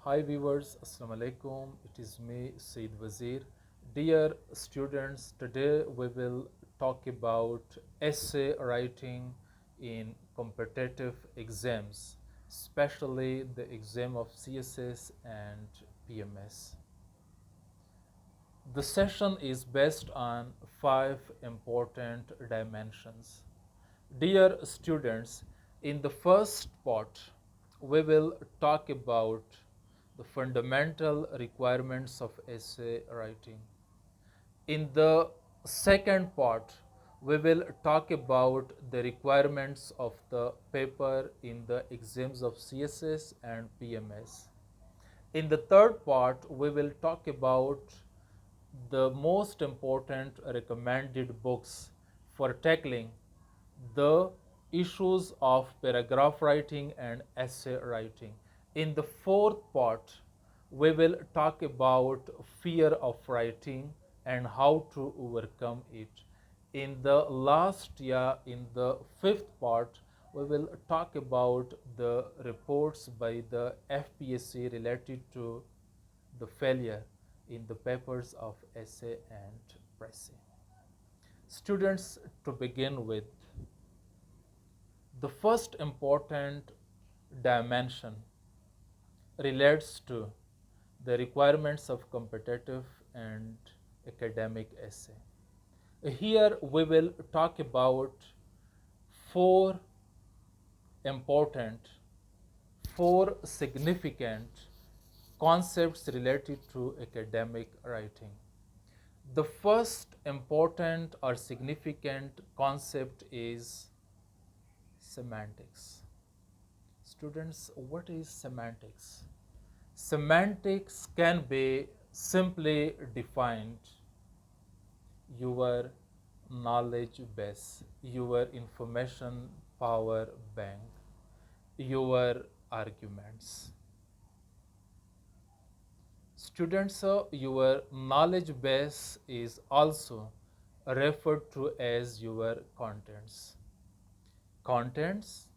Hi viewers, Assalamu alaikum. It is me, Said Wazir. Dear students, today we will talk about essay writing in competitive exams, especially the exam of CSS and PMS. The session is based on 5 important dimensions. Dear students, in the first part, we will talk about the fundamental requirements of essay writing. In the second part, we will talk about the requirements of the paper in the exams of CSS and PMS. In the third part, we will talk about the most important recommended books for tackling the issues of paragraph writing and essay writing. In the fourth part, we will talk about fear of writing and how to overcome it. In the in the fifth part, we will talk about the reports by the FPSC related to the failure in the papers of essay and pressing. Students, to begin with, the first important dimension relates to the requirements of competitive and academic essay. Here we will talk about four important, four significant concepts related to academic writing. The first important or significant concept is semantics. Students, what is semantics? Semantics can be simply defined your knowledge base, your information power bank, your arguments. Students, your knowledge base is also referred to as your contents. Contents,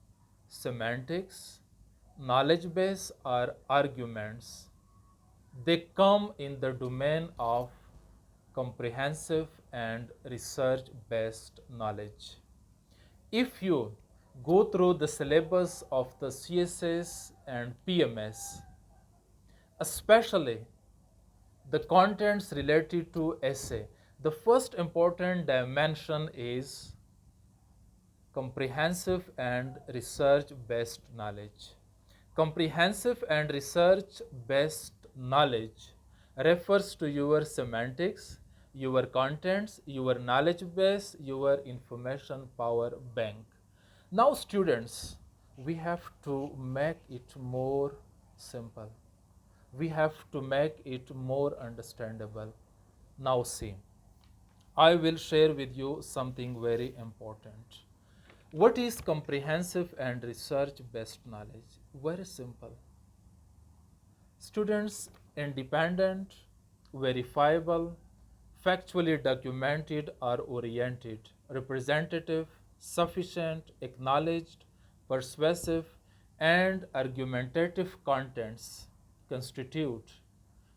semantics, knowledge base or arguments, they come in the domain of comprehensive and research-based knowledge. If you go through the syllabus of the CSS and PMS, especially the contents related to essay, the first important dimension is comprehensive and research-based knowledge. Comprehensive and research-based knowledge refers to your semantics, your contents, your knowledge base, your information power bank. Now students, we have to make it more simple. We have to make it more understandable. Now see, I will share with you something very important. What is comprehensive and research-based knowledge? Very simple. Students, independent, verifiable, factually documented or oriented, representative, sufficient, acknowledged, persuasive, and argumentative contents constitute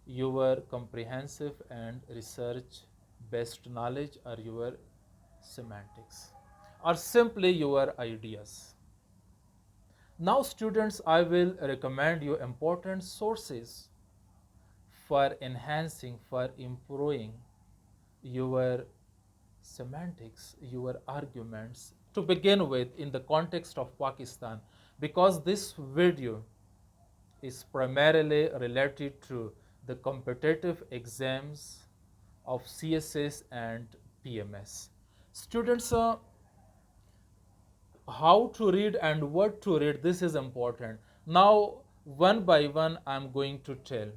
your comprehensive and research-based knowledge or your semantics, or simply your ideas. Now students, I will recommend you important sources for enhancing, for improving your semantics, your arguments. To begin with, in the context of Pakistan, because this video is primarily related to the competitive exams of CSS and PMS. Students, how to read and what to read, this is important. Now, one by one, I'm going to tell.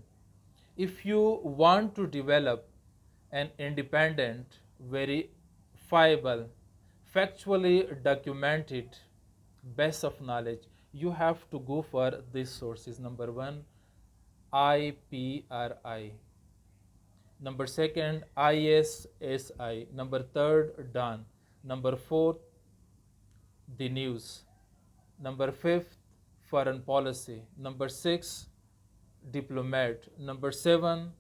If you want to develop an independent, verifiable, factually documented base of knowledge, you have to go for these sources. Number one, IPRI. Number second, ISSI. Number third, DAN. Number fourth, the news. Number fifth, foreign policy. Number six, diplomat. Number 7,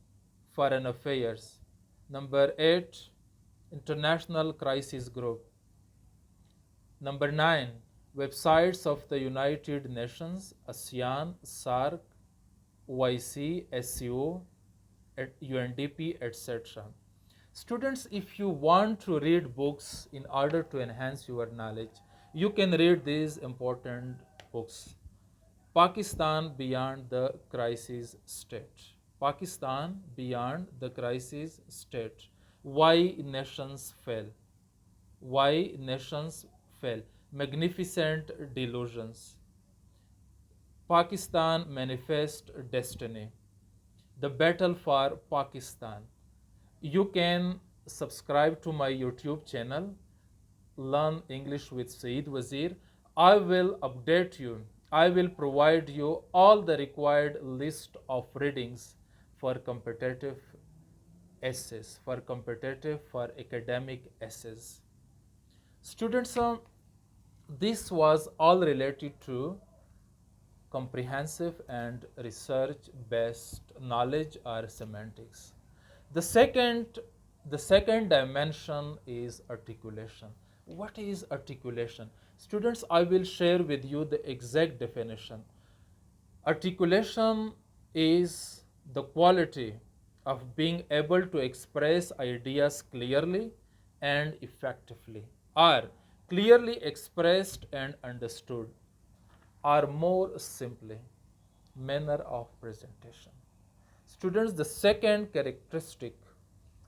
foreign affairs. Number 8, international crisis group. Number 9, websites of the United Nations, ASEAN, SAARC, OIC, SCO, UNDP, etc. Students, if you want to read books in order to enhance your knowledge, you can read these important books. Pakistan Beyond the Crisis State. Pakistan Beyond the Crisis State. Why Nations Fell. Why Nations Fell. Magnificent Delusions. Pakistan Manifest Destiny. The Battle for Pakistan. You can subscribe to my YouTube channel, Learn English with Saeed Wazir. I will update you. I will provide you all the required list of readings for competitive essays, for academic essays. Students, this was all related to comprehensive and research-based knowledge or semantics. The second, the second dimension is articulation. What is articulation? Students, I will share with you the exact definition. Articulation is the quality of being able to express ideas clearly and effectively, or clearly expressed and understood, or more simply, manner of presentation. Students, the second characteristic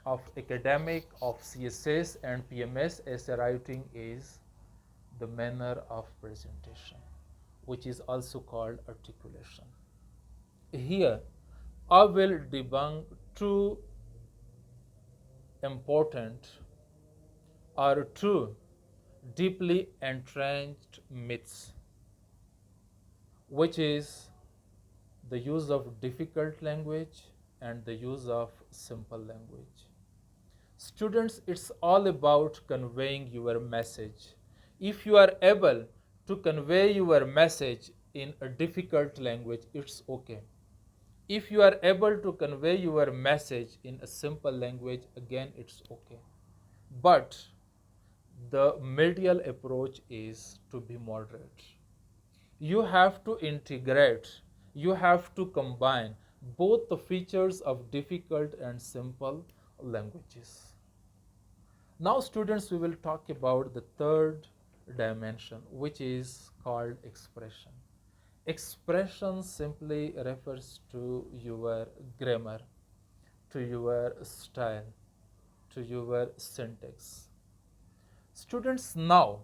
of academic of CSS and PMS essay writing is the manner of presentation, which is also called articulation. Here, I will debunk two important or two deeply entrenched myths, which is the use of difficult language and the use of simple language. Students, it's all about conveying your message. If you are able to convey your message in a difficult language, it's okay. If you are able to convey your message in a simple language, again, it's okay. But the medial approach is to be moderate. You have to integrate, you have to combine both the features of difficult and simple languages. Now, students, we will talk about the third dimension, which is called expression. Expression simply refers to your grammar, to your style, to your syntax. Students, now,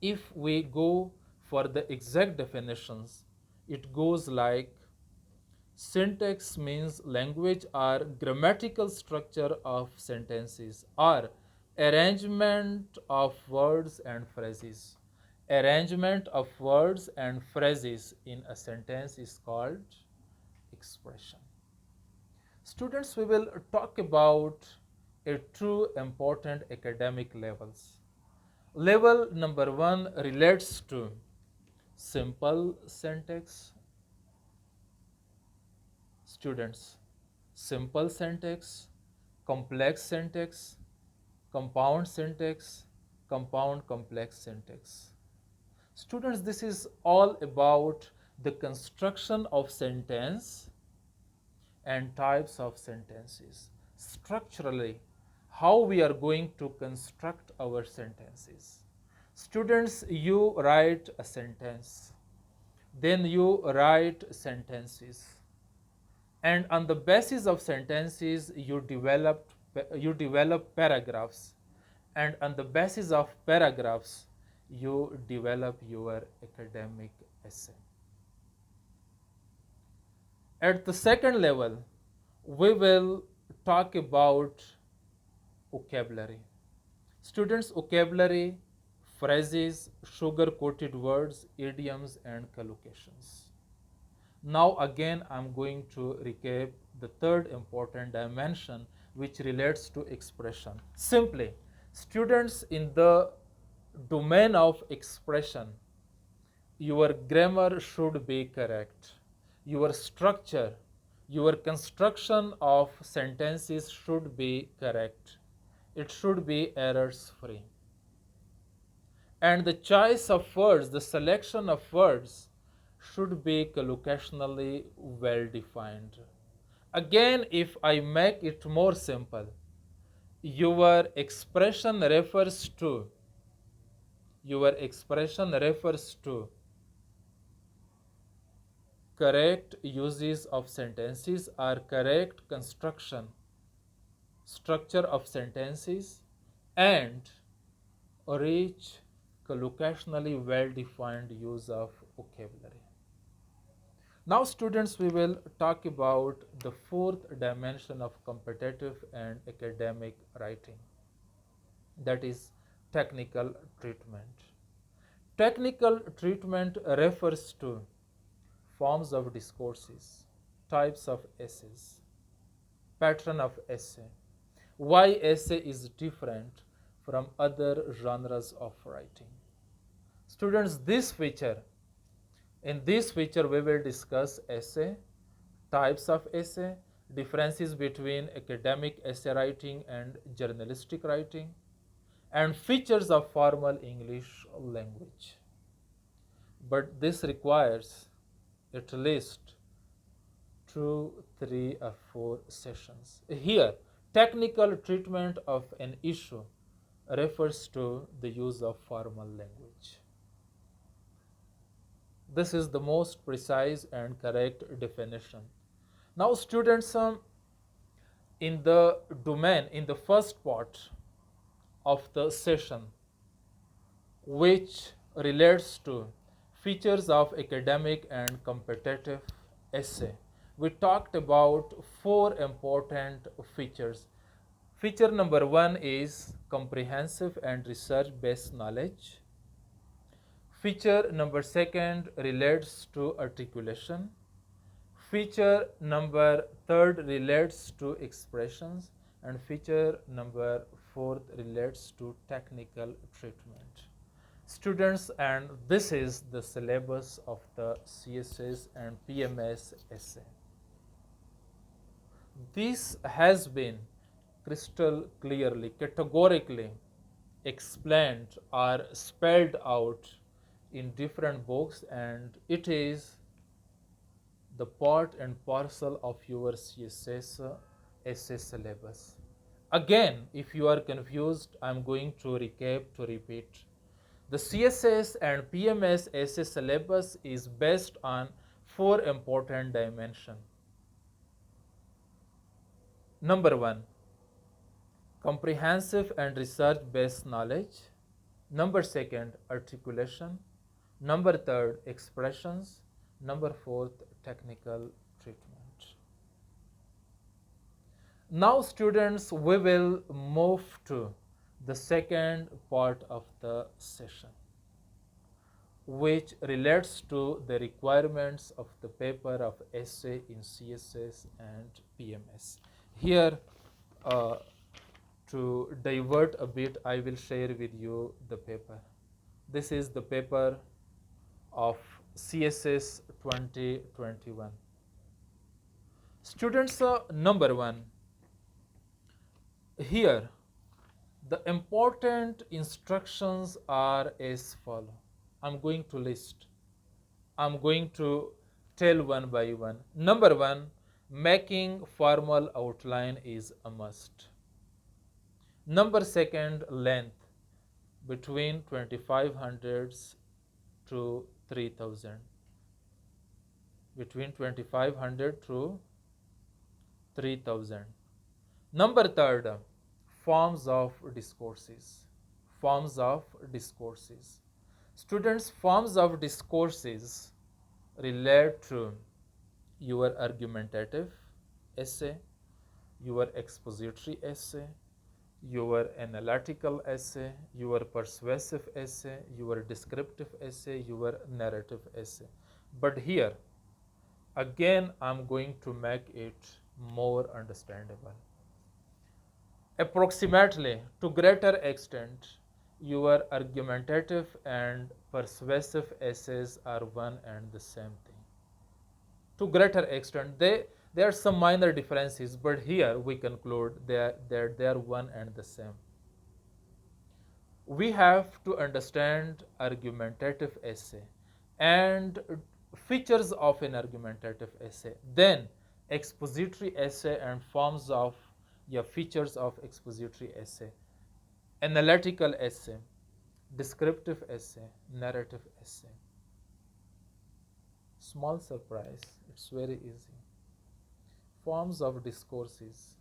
if we go for the exact definitions, it goes like: syntax means language or grammatical structure of sentences or arrangement of words and phrases. Arrangement of words and phrases in a sentence is called expression. Students, we will talk about two important academic levels. Level number 1 relates to simple syntax. Students, simple syntax, complex syntax, compound syntax, compound complex syntax. Students, this is all about the construction of sentence and types of sentences. Structurally, how we are going to construct our sentences. Students, you write a sentence, then you write sentences, and on the basis of sentences you develop paragraphs, and on the basis of paragraphs you develop your academic essay. At the second level, we will talk about vocabulary. Students, vocabulary, phrases, sugar-coated words, idioms, and collocations. Now again, I'm going to recap the third important dimension, which relates to expression. Simply, students, in the domain of expression, your grammar should be correct. your structure, your construction of sentences should be correct. It should be errors free. And the choice of words, the selection of words should be collocationally well defined. Again, if I make it more simple, your expression refers to correct uses of sentences or correct construction, structure of sentences, and rich collocationally well defined use of vocabulary. Now students, we will talk about the fourth dimension of competitive and academic writing, that is technical treatment. Technical treatment refers to forms of discourses, types of essays, pattern of essay, why essay is different from other genres of writing. Students, in this feature we will discuss essay, types of essay, differences between academic essay writing and journalistic writing, and features of formal English language. But this requires at least 2, 3, or 4 sessions. Here, technical treatment of an issue refers to the use of formal language. This is the most precise and correct definition. Now students, in the first part of the session, which relates to features of academic and competitive essay, we talked about 4 important features. Feature number 1 is comprehensive and research-based knowledge. Feature number 2 relates to articulation. Feature number 3 relates to expressions, and feature number 4 relates to technical treatment. Students, and this is the syllabus of the CSS and PMS essay. This has been crystal clearly, categorically explained or spelled out in different books, and it is the part and parcel of your CSS essay syllabus. Again, if you are confused, I am going to recap, to repeat. The CSS and PMS essay syllabus is based on 4 important dimensions. Number 1, comprehensive and research-based knowledge. Number 2, articulation. Number 3, expressions. Number 4, technical treatment. Now students, we will move to the second part of the session, which relates to the requirements of the paper of essay in CSS and PMS. Here, to divert a bit, I will share with you the paper. This is the paper of CSS 2021. Students, number 1, here the important instructions are as follow. I'm going to list. I'm going to tell one by one. Number 1, making formal outline is a must. Number 2, length between 2500 to 3000. Between 2500 to 3000. Number 3, forms of discourses. Forms of discourses. Students, forms of discourses relate to your argumentative essay, your expository essay, your analytical essay, your persuasive essay, your descriptive essay, your narrative essay. But here, again, I'm going to make it more understandable. Approximately, to greater extent, your argumentative and persuasive essays are one and the same thing. to greater extent. There are some minor differences, but here we conclude that they are one and the same. We have to understand argumentative essay and features of an argumentative essay, then expository essay and forms of features of expository essay, analytical essay, descriptive essay, narrative essay. Small surprise, it's very easy. Forms of discourses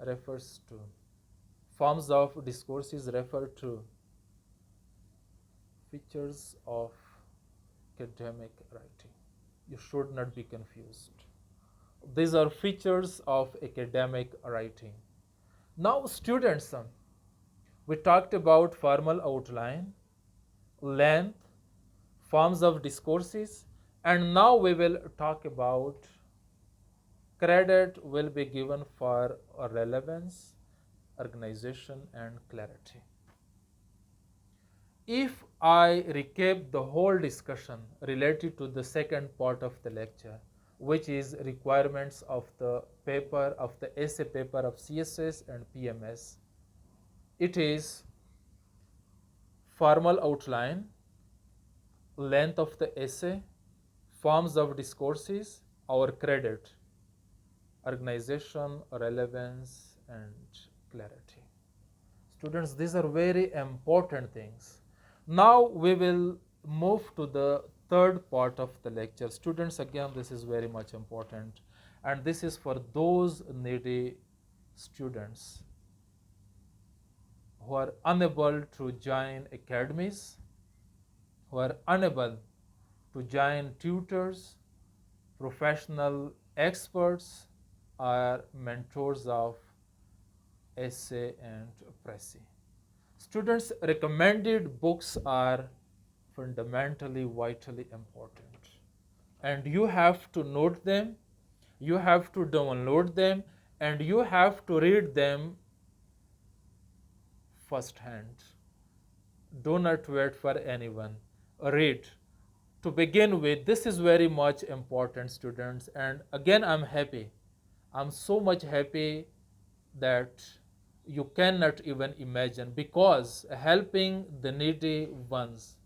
refers to. Forms of discourses refer to features of academic writing. You should not be confused. These are features of academic writing. Now, students, we talked about formal outline, length, forms of discourses, and now we will talk about credit will be given for relevance, organization, and clarity. If I recap the whole discussion related to the second part of the lecture, which is requirements of the paper, of the essay paper of CSS and PMS, it is formal outline, length of the essay, forms of discourses, our credit, organization, relevance, and clarity. Students, these are very important things. Now we will move to the third part of the lecture. Students, again, this is very much important, and this is for those needy students who are unable to join academies, who are unable to join tutors, professional experts, or mentors of essay and précis. Students, recommended books are fundamentally, vitally important. And you have to note them, you have to download them, and you have to read them firsthand. Do not wait for anyone. Read. To begin with, this is very much important, students. And again, I'm happy. I'm so much happy that you cannot even imagine, because helping the needy ones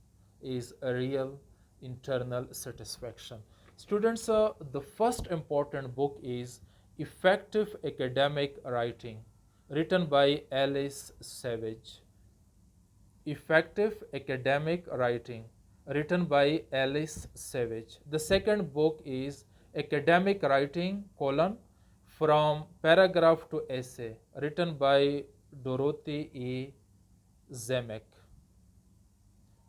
is a real internal satisfaction. Students, the first important book is Effective Academic Writing, written by Alice Savage. Effective Academic Writing, written by Alice Savage. The second book is Academic Writing, From Paragraph to Essay, written by Dorothy E. Zemek.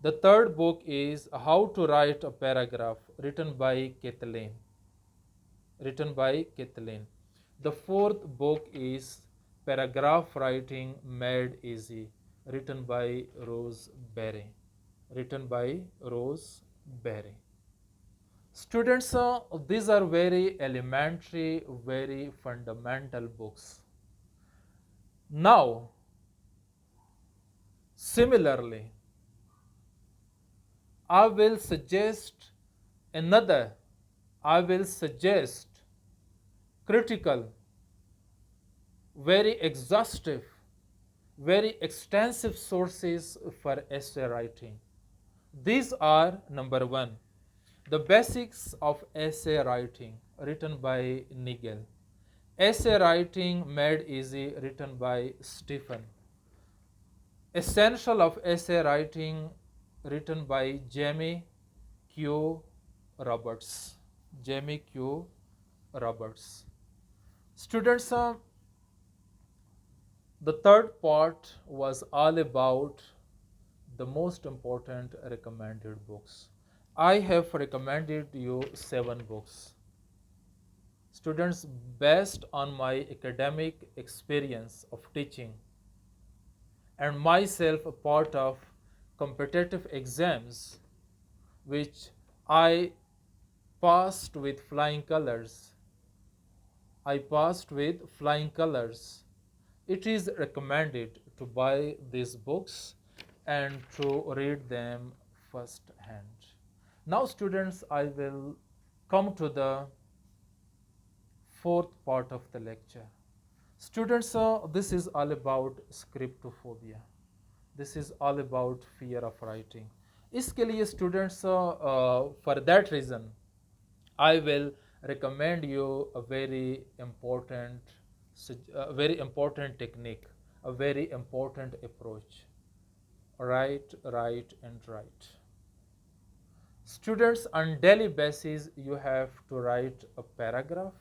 The third book is How to Write a Paragraph, written by Kathleen. The fourth book is Paragraph Writing Made Easy, written by Rose Berry. Students, these are very elementary, very fundamental books. Now, similarly, I will suggest critical, very exhaustive, very extensive sources for essay writing. These are, number one, The Basics of Essay Writing, written by Nigel. Essay Writing Made Easy, written by Stephen. Essential of Essay Writing, written by Jamie Q. Roberts. Students, the third part was all about the most important recommended books. I have recommended you 7 books. Students, based on my academic experience of teaching and myself a part of competitive exams, which I passed with flying colors, it is recommended to buy these books and to read them firsthand. Now, students, I will come to the fourth part of the lecture. Students, this is all about scriptophobia. This is all about fear of writing. इसके लिए students, for that reason, I will recommend you a very important technique, a very important approach. Write, write, and write. Students, on daily basis, you have to write a paragraph,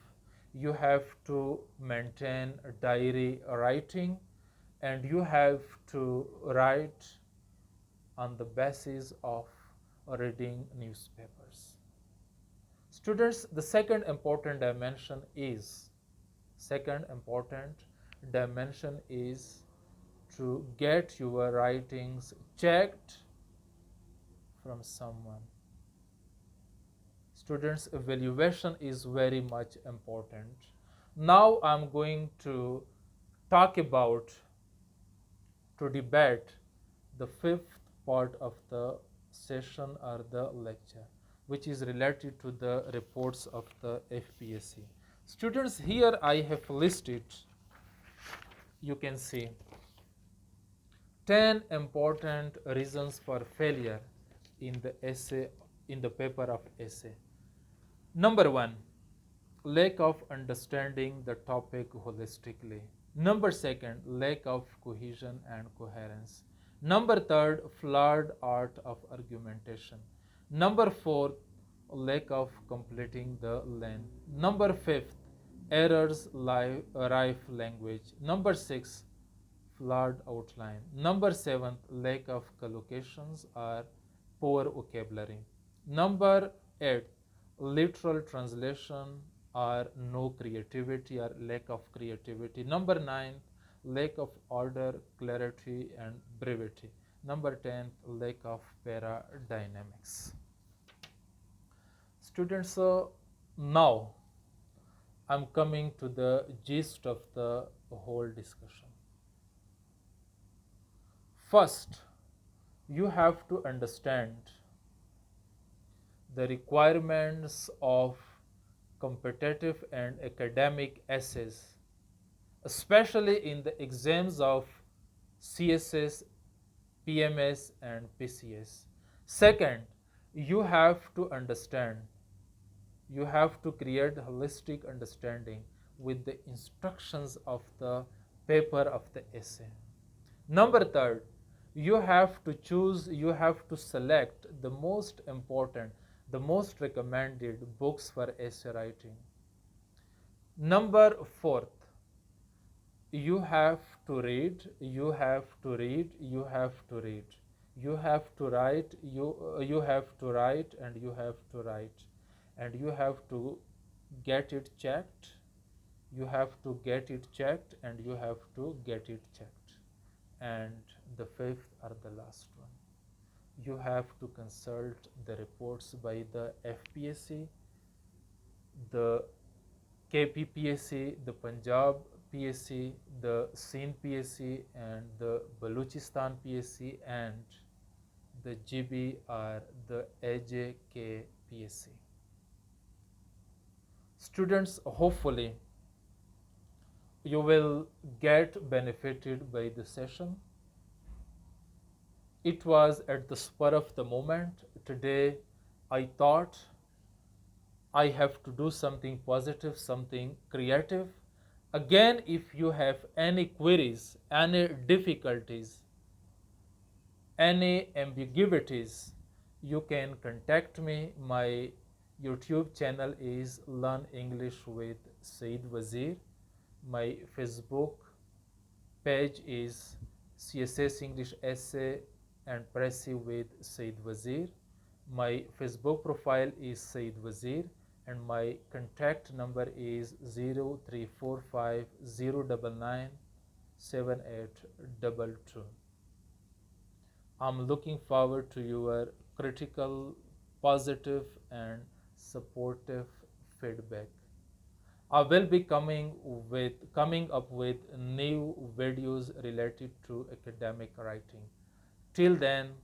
you have to maintain a diary writing, and you have to write on the basis of reading newspapers. Students, the second important dimension is to get your writings checked from someone. Students, evaluation is very much important. Now I'm going to talk about, to debate the fifth part of the session or the lecture, which is related to the reports of the FPSC. Students, here I have listed, you can see, 10 important reasons for failure in the essay, in the paper of essay. Number 1, lack of understanding the topic holistically. Number 2, lack of cohesion and coherence. Number 3, flawed art of argumentation. Number 4, lack of completing the length. Number 5, errors rife language. Number 6, flawed outline. Number 7, lack of collocations or poor vocabulary. Number 8, literal translation or no creativity or lack of creativity. Number 9, lack of order, clarity, and brevity. Number 10, lack of paradynamics. Students, now I'm coming to the gist of the whole discussion. First, you have to understand the requirements of competitive and academic essays, especially in the exams of CSS, PMS, and PCS. Second, you have to understand, you have to create holistic understanding with the instructions of the paper of the essay. Number 3, you have to choose, you have to select the most important, the most recommended books for essay writing. Number 4, you have to read, you have to read, you have to read. You have to write, you have to write, and you have to write. And you have to get it checked, you have to get it checked, and you have to get it checked. And the fifth or the last one, you have to consult the reports by the FPSC, the KPPSC, the Punjab PSC, the Sindh PSC, and the Baluchistan PSC, and the GB or the AJK PSC. Students, hopefully you will get benefited by the session. It was at the spur of the moment. Today I thought I have to do something positive, something creative. Again, if you have any queries, any difficulties, any ambiguities, you can contact me. My YouTube channel is Learn English with Said Wazir. My Facebook page is CSS English Essay and Pressy with Said Wazir. My Facebook profile is Said Wazir, and my contact number is 0345099782. I'm looking forward to your critical, positive, and supportive feedback. I will be coming up with new videos related to academic writing. Till then,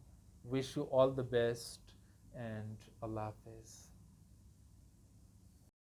wish you all the best, and Allah Hafiz.